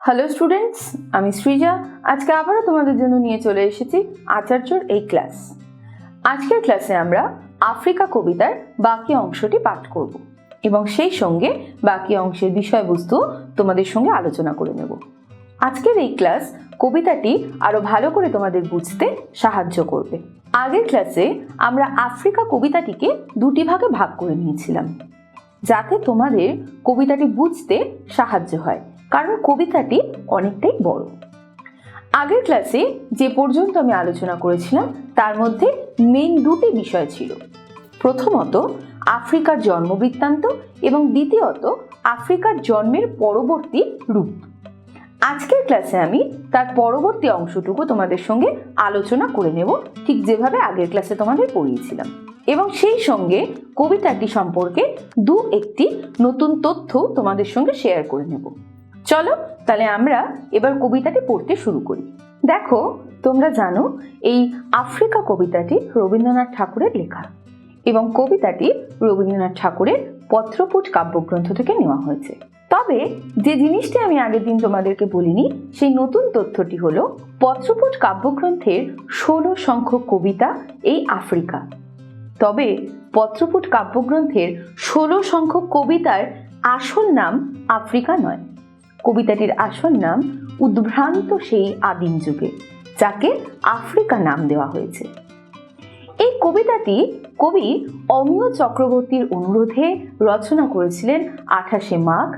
Hello students, আমি সৃজা। আজকে আবারও তোমাদের জন্য নিয়ে চলে এসেছি আচার্যর এই ক্লাস। আজকের ক্লাসে আমরা আফ্রিকা কবিতার বাকি অংশটি পাঠ করব এবং সেই সঙ্গে বাকি অংশের বিষয়বস্তু তোমাদের সঙ্গে আলোচনা করে নেব। আজকের এই ক্লাস কবিতাটি আরো ভালো করে তোমাদের বুঝতে সাহায্য করবে। আগের ক্লাসে আমরা আফ্রিকা কবিতাটিকে দুটি ভাগে ভাগ করে নিয়েছিলাম যাতে তোমাদের কবিতাটি বুঝতে সাহায্য হয়, কারণ কবিতাটি অনেকটাই বড়। আগের ক্লাসে যে পর্যন্ত আমি আলোচনা করেছিলাম তার মধ্যে মেইন দুটি বিষয় ছিল। প্রথমত আফ্রিকার জন্ম বৃত্তান্ত এবং দ্বিতীয়ত আফ্রিকার জন্মের পরবর্তী রূপ। আজকের ক্লাসে আমি তার পরবর্তী অংশটুকু তোমাদের সঙ্গে আলোচনা করে নেব, ঠিক যেভাবে আগের ক্লাসে তোমাদের পড়িয়েছিলাম, এবং সেই সঙ্গে কবিতাটি সম্পর্কে একটি নতুন তথ্য তোমাদের সঙ্গে শেয়ার করে নেব। চলো তাহলে আমরা এবার কবিতাটি পড়তে শুরু করি। দেখো, তোমরা জানো এই আফ্রিকা কবিতাটি রবীন্দ্রনাথ ঠাকুরের লেখা এবং কবিতাটি রবীন্দ্রনাথ ঠাকুরের পত্রপুট কাব্যগ্রন্থ থেকে নেওয়া হয়েছে। তবে যে জিনিসটি আমি আগের দিন তোমাদেরকে বলিনি, সেই নতুন তথ্যটি হলো পত্রপুট কাব্যগ্রন্থের 16 সংখ্যক কবিতা এই আফ্রিকা। তবে পত্রপুট কাব্যগ্রন্থের 16 সংখ্যক কবিতার আসল নাম আফ্রিকা নয়। কবিতাটির আসল নাম উদ্ভ্রান্ত সেই আদিম যুগে, যাকে আফ্রিকা নাম দেওয়া হয়েছে। এই কবিতাটি কবি অমিয় চক্রবর্তীর অনুরোধে রচনা করেছিলেন 28 মাঘ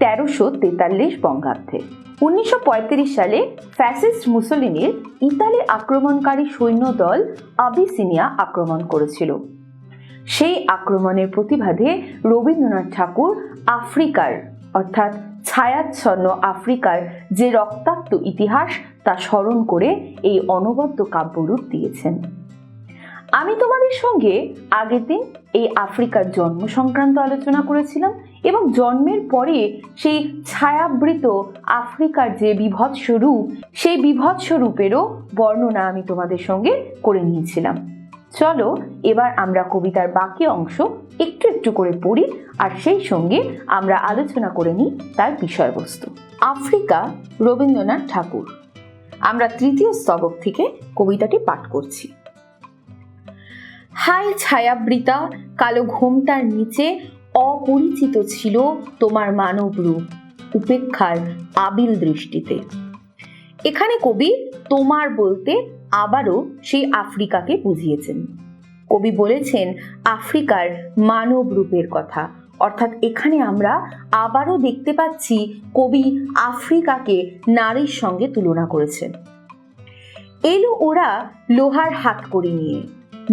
1343 বঙ্গাব্দে। 1935 সালে ফ্যাসিস্ট মুসোলিনির ইতালি আক্রমণকারী সৈন্য দল আবিসিনিয়া আক্রমণ করেছিল। সেই আক্রমণের প্রতিবাদে রবীন্দ্রনাথ ঠাকুর আফ্রিকার অর্থাৎ ছায়াচ্ছন্ন আফ্রিকার যে রক্তাক্ত ইতিহাস তা স্মরণ করে এই অনবদ্য কাব্যরূপ দিয়েছেন। আমি তোমাদের সঙ্গে আগের দিন এই আফ্রিকার জন্ম সংক্রান্ত আলোচনা করেছিলাম এবং জন্মের পরে সেই ছায়াবৃত আফ্রিকার যে বিভৎস রূপ, সেই বিভৎস রূপেরও বর্ণনা আমি তোমাদের সঙ্গে করে নিয়েছিলাম। চলো এবার আমরা কবিতার বাকি অংশ একটু একটু করে পড়ি আর সেই সঙ্গে আমরা আলোচনা করে নিই তার বিষয়বস্তু। আফ্রিকা, রবীন্দ্রনাথ ঠাকুর। আমরা তৃতীয় স্তবক থেকে কবিতাটি পাঠ করছি। হাই ছায়াবৃতা কালো ঘোমটার নিচে অপরিচিত ছিল তোমার মানব রূপ উপেক্ষার আবিল দৃষ্টিতে। এখানে কবি তোমার বলতে আবারও সেই আফ্রিকাকে বুঝিয়েছেন। কবি বলেছেন আফ্রিকার মানব রূপের কথা, অর্থাৎ এখানে আমরা আবারও দেখতে পাচ্ছি কবি আফ্রিকাকে নারীর সঙ্গে তুলনা করেছেন। এলো ওরা লোহার হাতকড়ি নিয়ে,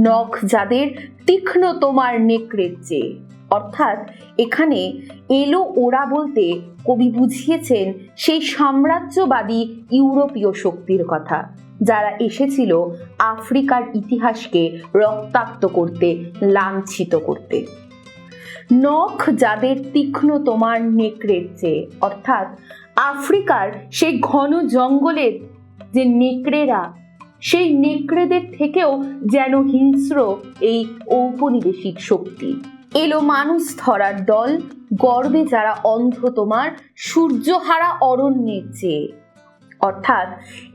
নখ যাদের তীক্ষ্ণ তোমার নেকড়ের চেয়ে। অর্থাৎ এখানে এলো ওরা বলতে কবি বুঝিয়েছেন সেই সাম্রাজ্যবাদী ইউরোপীয় শক্তির কথা, যারা এসেছিল আফ্রিকার ইতিহাসকে রক্তাক্ত করতে, লাঞ্ছিত করতে। নখ যাদের তীক্ষ্ণ তোমার নেকড়ের চেয়ে, অর্থাৎ আফ্রিকার সেই ঘন জঙ্গলের যে নেকড়েরা, সেই নেকড়েদের থেকেও যেন হিংস্র এই ঔপনিবেশিক শক্তি। এলো মানুষ ধরার দল, গর্বে যারা অন্ধ তোমার সূর্যহারা অরণ্যের চেয়ে। অর্থাৎ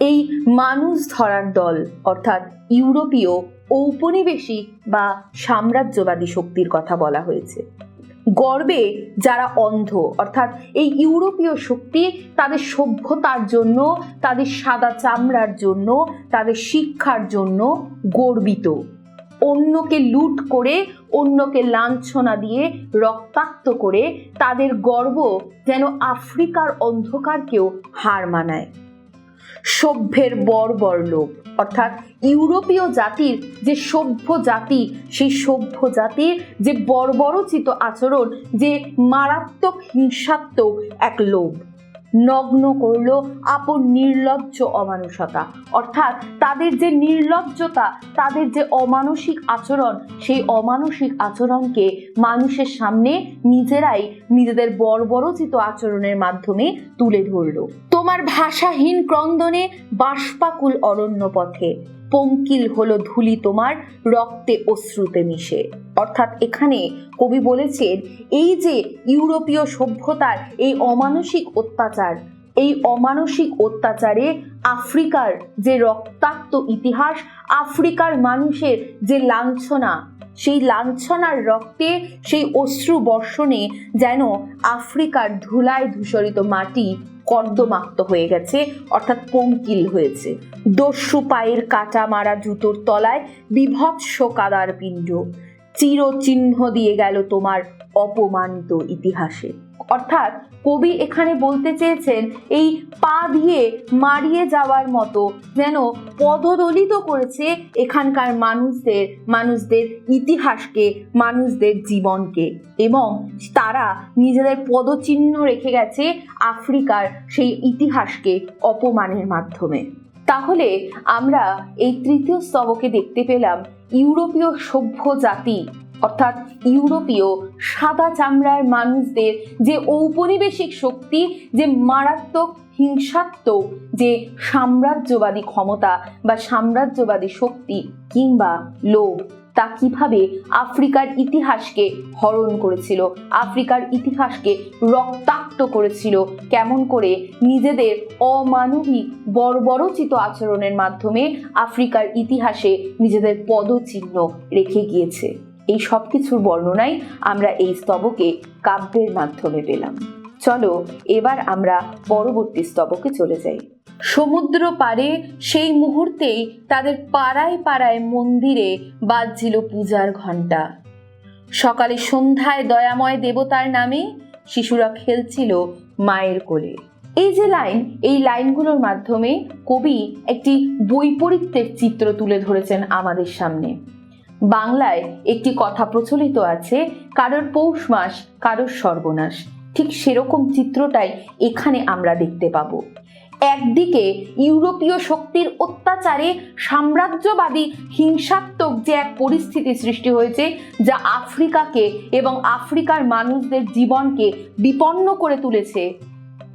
এই মানুষ ধরার দল অর্থাৎ ইউরোপীয় ঔপনিবেশিক বা সাম্রাজ্যবাদী শক্তির কথা বলা হয়েছে। গর্বে যারা অন্ধ অর্থাৎ এই ইউরোপীয় শক্তি তাদের সভ্যতার জন্য, তাদের সাদা চামড়ার জন্য, তাদের শিক্ষার জন্য গর্বিত। অন্যকে লুট করে, অন্যকে লাঞ্ছনা দিয়ে, রক্তাক্ত করে তাদের গর্ব যেন আফ্রিকার অন্ধকারকেও হার মানায়। সভ্যের বর্বর লোভ অর্থাৎ ইউরোপীয় জাতির যে সভ্য জাতি, সেই সভ্য জাতির যে বর্বরোচিত আচরণ, যে মারাত্মক হিংসাত্মক এক লোভ নগ্ন করল আপন নির্লজ্জ অমানুষতা। অর্থাৎ তাদের যে নির্লজ্জতা, তাদের যে অমানসিক আচরণ, সেই অমানসিক আচরণকে মানুষের সামনে নিজেরাই নিজেদের বর্বরোচিত আচরণের মাধ্যমে তুলে ধরল। তোমার ভাষাহীন ক্রন্দনে বাষ্পাকুল অরণ্য পথে পঙ্কিল হলো ধুলি তোমার রক্তে অশ্রুতে মিশে। অর্থাৎ এখানে কবি বলেছেন এই যে ইউরোপীয় সভ্যতার এই অমানসিক অত্যাচার, এই অমানসিক অত্যাচারে আফ্রিকার যে রক্তাক্ত ইতিহাস, আফ্রিকার মানুষের যে লাঞ্ছনা, সেই লাঞ্ছনার রক্তে, সেই অশ্রু বর্ষণে যেন আফ্রিকার ধুলায় ধূসরিত মাটি কর্দমাক্ত হয়ে গেছে, অর্থাৎ পঙ্কিল হয়েছে। দস্যু পায়ের কাটা মারা জুতোর তলায় বিভৎস কাদার পিণ্ড চিরচিহ্ন দিয়ে গেল তোমার অপমানিত ইতিহাসে। অর্থাৎ কবি এখানে বলতে চেয়েছেন এই পা দিয়ে মারিয়ে যাওয়ার মতো যেন পদদলিত করেছে এখানকার মানুষদের ইতিহাসকে, মানুষদের জীবনকে, এবং তারা নিজেদের পদচিহ্ন রেখে গেছে আফ্রিকার সেই ইতিহাসকে অপমানের মাধ্যমে। তাহলে আমরা এই তৃতীয় স্তবকে দেখতে পেলাম ইউরোপীয় সভ্য জাতি, অর্থাৎ ইউরোপীয় সাদা চামড়ার মানুষদের যে ঔপনিবেশিক শক্তি, যে মারাত্মক হিংসাত্মক যে সাম্রাজ্যবাদী ক্ষমতা বা সাম্রাজ্যবাদী শক্তি কিংবা লোভ, তা কিভাবে আফ্রিকার ইতিহাসকে হরণ করেছিল, আফ্রিকার ইতিহাসকে রক্তাক্ত করেছিল, কেমন করে নিজেদের অমানবিক বর্বরোচিত আচরণের মাধ্যমে আফ্রিকার ইতিহাসে নিজেদের পদচিহ্ন রেখে গিয়েছে। এই সব কিছুর বর্ণনাই আমরা এই স্তবকে কাব্যের মাধ্যমে পেলাম। চলো এবার আমরা পরবর্তী স্তবকে চলে যাই। সমুদ্র পারে সেই মুহূর্তেই তাদের পাড়ায় পাড়ায় মন্দিরে বাজছিল পূজার ঘণ্টা। সকালে সন্ধ্যায় দয়াময় দেবতার নামে শিশুরা খেলছিল মায়ের কোলে। এই যে লাইন, এই লাইনগুলোর মাধ্যমে কবি একটি বৈপরীত্যের চিত্র তুলে ধরেছেন আমাদের সামনে। বাংলায় একটি কথা প্রচলিত আছে, কারোর পৌষ মাস কারোর সর্বনাশ। ঠিক সেরকম চিত্রটাই এখানে আমরা দেখতে পাবো। একদিকে ইউরোপীয় শক্তির অত্যাচারে সাম্রাজ্যবাদী হিংসাত্মক যে এক পরিস্থিতি সৃষ্টি হয়েছে, যা আফ্রিকাকে এবং আফ্রিকার মানুষদের জীবনকে বিপন্ন করে তুলেছে,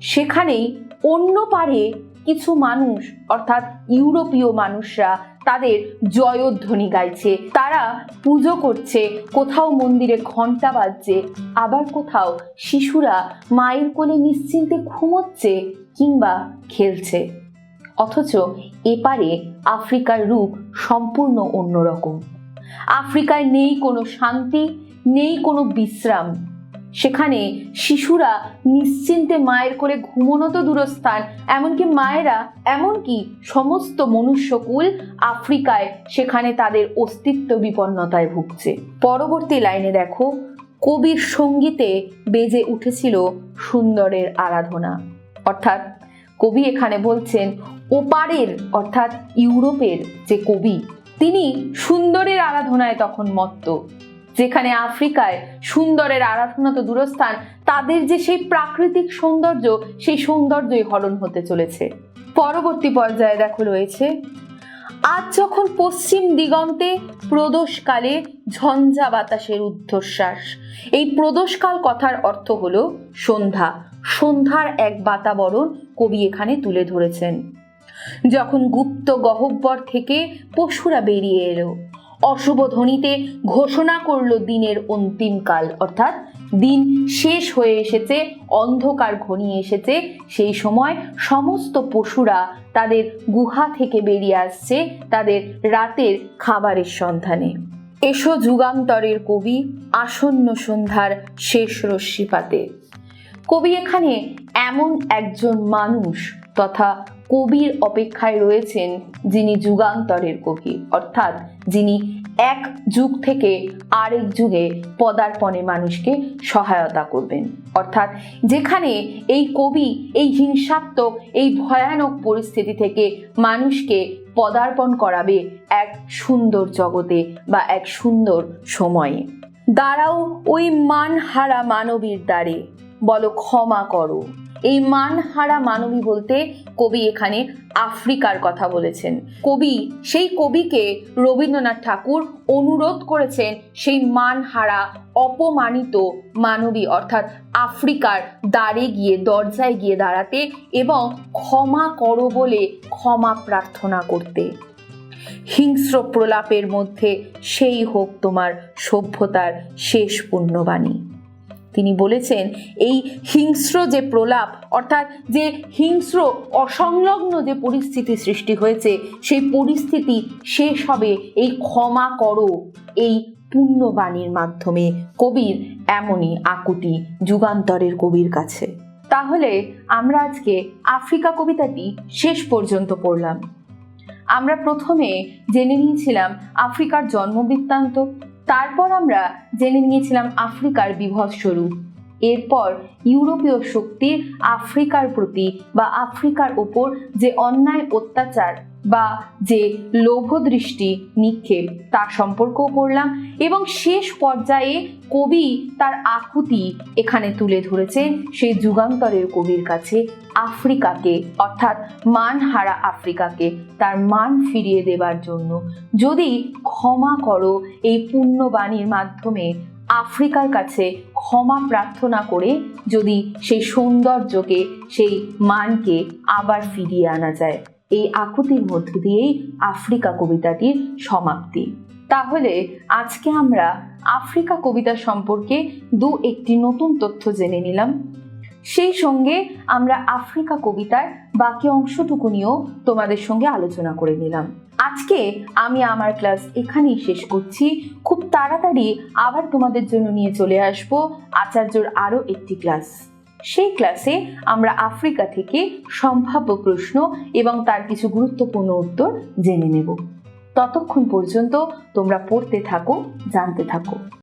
সেখানেই অন্য পারে কিছু মানুষ, অর্থাৎ ইউরোপীয় মানুষরা তাদের জয়ধ্বনি গাইছে, তারা পুজো করছে, কোথাও মন্দিরে ঘন্টা বাজছে, আবার কোথাও শিশুরা মায়ের কোলে নিশ্চিন্তে ঘুমোচ্ছে কিংবা খেলছে। অথচ এপারে আফ্রিকার রূপ সম্পূর্ণ অন্যরকম। আফ্রিকায় নেই কোনো শান্তি, নেই কোনো বিশ্রাম। সেখানে শিশুরা নিশ্চিন্তে মায়ের কোলে ঘুমোনো তো দূরস্থান, এমনকি মায়েরা, এমনকি সমস্ত মনুষ্যকুল আফ্রিকায় সেখানে তাদের অস্তিত্ব বিপন্নতায় ভুগছে। পরবর্তী লাইনে দেখো, কবির সঙ্গীতে বেজে উঠেছিল সুন্দরের আরাধনা। অর্থাৎ কবি এখানে বলছেন ওপারের, অর্থাৎ ইউরোপের যে কবি, তিনি সুন্দরের আরাধনায় তখন মত্ত। যেখানে আফ্রিকায় সুন্দরের আরাধনা তো দূরস্থান, তাদের যে সেই প্রাকৃতিক সৌন্দর্য, সেই সৌন্দর্যই হরণ হতে চলেছে। পরবর্তী পর্যায়ে দেখো রয়েছে, আজ যখন পশ্চিম দিগন্তে প্রদোষকালে ঝঞ্ঝা বাতাসের ঊর্ধ্বশ্বাস। এই প্রদোষকাল কথার অর্থ হলো সন্ধ্যা। সন্ধ্যার এক বাতাবরণ কবি এখানে তুলে ধরেছেন। যখন গুপ্ত গহ্বর থেকে পশুরা বেরিয়ে এলো, অশুভ ধ্বনিতে ঘোষণা করলো দিনের অন্তিমকাল, অর্থাৎ দিন শেষ হয়ে এসেছে, অন্ধকার ঘনিয়ে এসেছে। সেই সময় সমস্ত পশুরা তাদের গুহা থেকে বেরিয়ে আসছে তাদের রাতের খাবারের সন্ধানে। এসো যুগান্তরের কবি, আসন্ন সন্ধ্যার শেষ রশ্মিপাতে। কবি এখানে এমন একজন মানুষ তথা কবির অপেক্ষায় রয়েছেন যিনি যুগান্তরের কবি, অর্থাৎ যিনি এক যুগ থেকে আরেক যুগে পদার্পণে মানুষকে সহায়তা করবেন। অর্থাৎ যেখানে এই কবি এই হিংসাত্মক, এই ভয়ানক পরিস্থিতি থেকে মানুষকে পদার্পণ করাবে এক সুন্দর জগতে বা এক সুন্দর সময়ে। দাঁড়াও ওই মানহারা মানবীর দ্বারে, বলো ক্ষমা করো। এই মানহারা মানবী বলতে কবি এখানে আফ্রিকার কথা বলেছেন। কবি, সেই কবিকে রবীন্দ্রনাথ ঠাকুর অনুরোধ করেছেন সেই মানহারা অপমানিত মানবী, অর্থাৎ আফ্রিকার দ্বারে গিয়ে, দরজায় গিয়ে দাঁড়াতে এবং ক্ষমা করো বলে ক্ষমা প্রার্থনা করতে। হিংস্র প্রলাপের মধ্যে সেই হোক তোমার সভ্যতার শেষ পুণ্যবাণী। তিনি বলেছেন এই হিংস্র যে প্রলাপ, অর্থাৎ যে হিংস্র অসংলগ্ন যে পরিস্থিতি সৃষ্টি হয়েছে, সেই পরিস্থিতি শেষ হবে এই ক্ষমা করো এই পুণ্যবাণীর মাধ্যমে। কবির এমনই আকুতি যুগান্তরের কবির কাছে। তাহলে আমরা আজকে আফ্রিকা কবিতাটি শেষ পর্যন্ত পড়লাম। আমরা প্রথমে জেনে নিয়েছিলাম আফ্রিকার জন্মবৃত্তান্ত, তারপর আমরা জেনে নিয়েছিলাম আফ্রিকার বিভৎস রূপ, এরপর ইউরোপীয় শক্তির আফ্রিকার প্রতি বা আফ্রিকার ওপর যে অন্যায় অত্যাচার বা যে লোভদৃষ্টি নিক্ষেপ তার সম্পর্কও পড়লাম, এবং শেষ পর্যায়ে কবি তার আকুতি এখানে তুলে ধরেছেন সেই যুগান্তরের কবির কাছে আফ্রিকাকে, অর্থাৎ মানহারা আফ্রিকাকে তার মান ফিরিয়ে দেবার জন্য যদি ক্ষমা করো এই পুণ্যবাণীর মাধ্যমে আফ্রিকার কাছে ক্ষমা প্রার্থনা করে যদি সেই সৌন্দর্যকে, সেই মানকে আবার ফিরিয়ে আনা যায়। এই আকুতির মধ্য দিয়েই আফ্রিকা কবিতাটির সমাপ্তি। তাহলে আজকে আমরা আফ্রিকা কবিতা সম্পর্কে একটি নতুন তথ্য জেনে নিলাম, সেই সঙ্গে আমরা আফ্রিকা কবিতার বাকি অংশটুকু নিয়েও তোমাদের সঙ্গে আলোচনা করে নিলাম। আজকে আমি আমার ক্লাস এখানেই শেষ করছি। খুব তাড়াতাড়ি আবার তোমাদের জন্য নিয়ে চলে আসব আচার্যর আরও একটি ক্লাস। সেই ক্লাসে আমরা আফ্রিকা থেকে সম্ভাব্য প্রশ্ন এবং তার কিছু গুরুত্বপূর্ণ উত্তর জেনে নেব। ততক্ষণ পর্যন্ত তোমরা পড়তে থাকো, জানতে থাকো।